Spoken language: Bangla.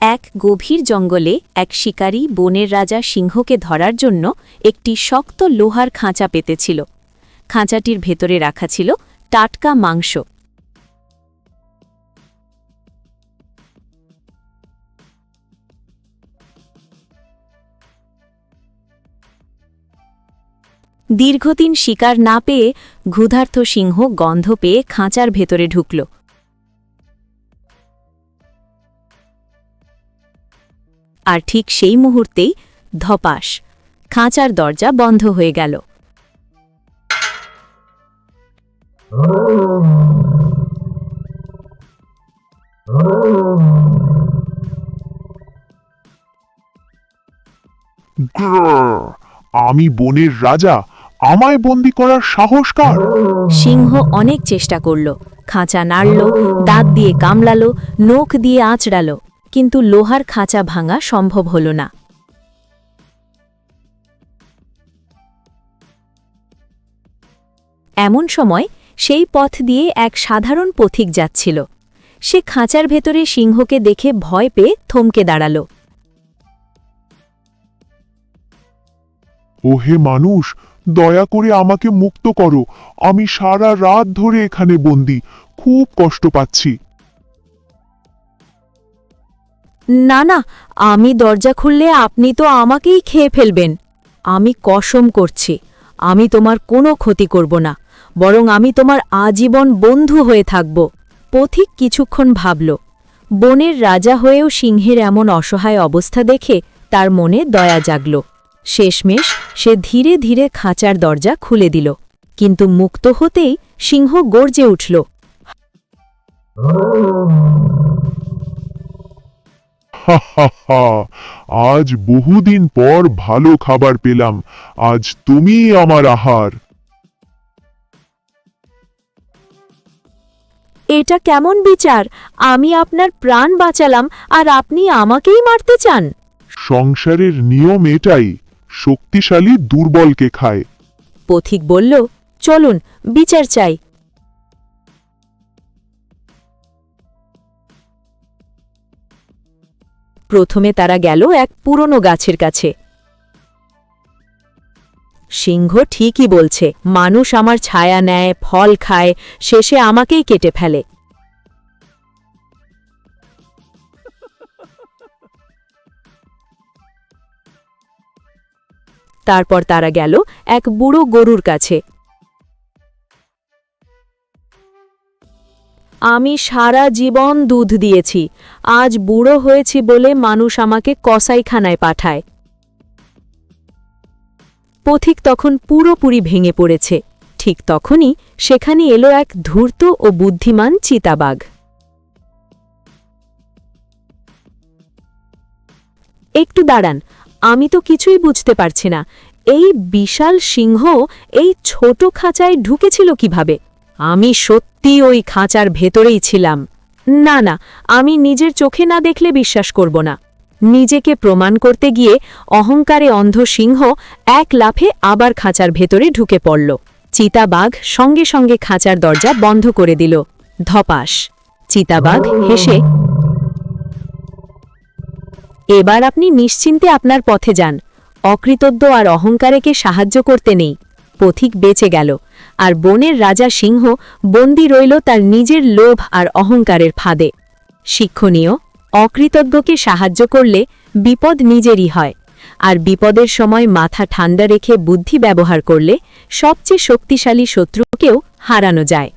এক গভীর জঙ্গলে এক শিকারী বনের রাজা সিংহকে ধরার জন্য একটি শক্ত লোহার খাঁচা পেতেছিল। খাঁচাটির ভেতরে রাখা ছিল টাটকা মাংস। দীর্ঘদিন শিকার না পেয়ে ক্ষুধার্ত সিংহ গন্ধ পেয়ে খাঁচার ভেতরে ঢুকল। আর ঠিক সেই মুহূর্তেই ধপাস, খাঁচার দরজা বন্ধ হয়ে গেল। আমি বনের রাজা, আমায় বন্দী করার সাহস কার? সিংহ অনেক চেষ্টা করল, খাঁচা নাড়ল, দাঁত দিয়ে কামড়াল, নখ দিয়ে আঁচড়াল, কিন্তু লোহার খাঁচা ভাঙা সম্ভব হল না। এমন সময় সেই পথ দিয়ে এক সাধারণ পথিক যাচ্ছিল। সে খাঁচার ভেতরে সিংহকে দেখে ভয় পেয়ে থমকে দাঁড়াল। ওহে মানুষ, দয়া করে আমাকে মুক্ত করো, আমি সারা রাত ধরে এখানে বন্দী, খুব কষ্ট পাচ্ছি। না না, আমি দরজা খুললে আপনি তো আমাকেই খেয়ে ফেলবেন। আমি কসম করছি, আমি তোমার কোনো ক্ষতি করব না, বরং আমি তোমার আজীবন বন্ধু হয়ে থাকব। পথিক কিছুক্ষণ ভাবল। বনের রাজা হয়েও সিংহের এমন অসহায় অবস্থা দেখে তার মনে দয়া জাগল। শেষমেশ সে ধীরে ধীরে খাঁচার দরজা খুলে দিল, কিন্তু মুক্ত হতেই সিংহ গর্জে উঠল। আজ বহুদিন পর ভালো খাবার পেলাম, আজ তুমিই আমার আহার। এটা কেমন বিচার? আমি আপনার প্রাণ বাঁচালাম আর আপনি আমাকেই মারতে চান? সংসারের নিয়ম এটাই, শক্তিশালী দুর্বলকে খায়। পথিক বলল, চলুন বিচার চাই। প্রথমে তারা গেল এক পুরনো গাছের কাছে। সিংহ ঠিকই বলছে, মানুষ আমার ছায়া নেয়, ফল খায়, শেষে আমাকেই কেটে ফেলে। তারপর তারা গেল এক বুড়ো গরুর কাছে। আমি সারা জীবন দুধ দিয়েছি, আজ বুড়ো হয়েছি বলে মানুষ আমাকে কসাইখানায় পাঠায়। পথিক তখন পুরোপুরি ভেঙে পড়েছে। ঠিক তখনই সেখানে এলো এক ধূর্ত ও বুদ্ধিমান চিতাবাঘ। একটু দাঁড়ান, আমি তো কিছুই বুঝতে পারছি না, এই বিশাল সিংহ এই ছোট খাঁচায় ঢুকেছিল কিভাবে? আমি সত্যি ওই খাঁচার ভেতরেই ছিলাম। না না, আমি নিজের চোখে না দেখলে বিশ্বাস করব না। নিজেকে প্রমাণ করতে গিয়ে অহংকারে অন্ধ সিংহ এক লাফে আবার খাঁচার ভেতরে ঢুকে পড়ল। চিতাবাঘ সঙ্গে সঙ্গে খাঁচার দরজা বন্ধ করে দিল। ধপাস। চিতাবাঘ হেসে, এবার আপনি নিশ্চিন্তে আপনার পথে যান, অকৃতজ্ঞ আর অহংকারেকে সাহায্য করতে নেই। পথিক বেঁচে গেল, আর বনের রাজা সিংহ বন্দী রইল তার নিজের লোভ আর অহংকারের ফাঁদে। শিক্ষণীয়, অকৃতজ্ঞকে সাহায্য করলে বিপদ নিজেরই হয়, আর বিপদের সময় মাথা ঠান্ডা রেখে বুদ্ধি ব্যবহার করলে সবচেয়ে শক্তিশালী শত্রুকেও হারানো যায়।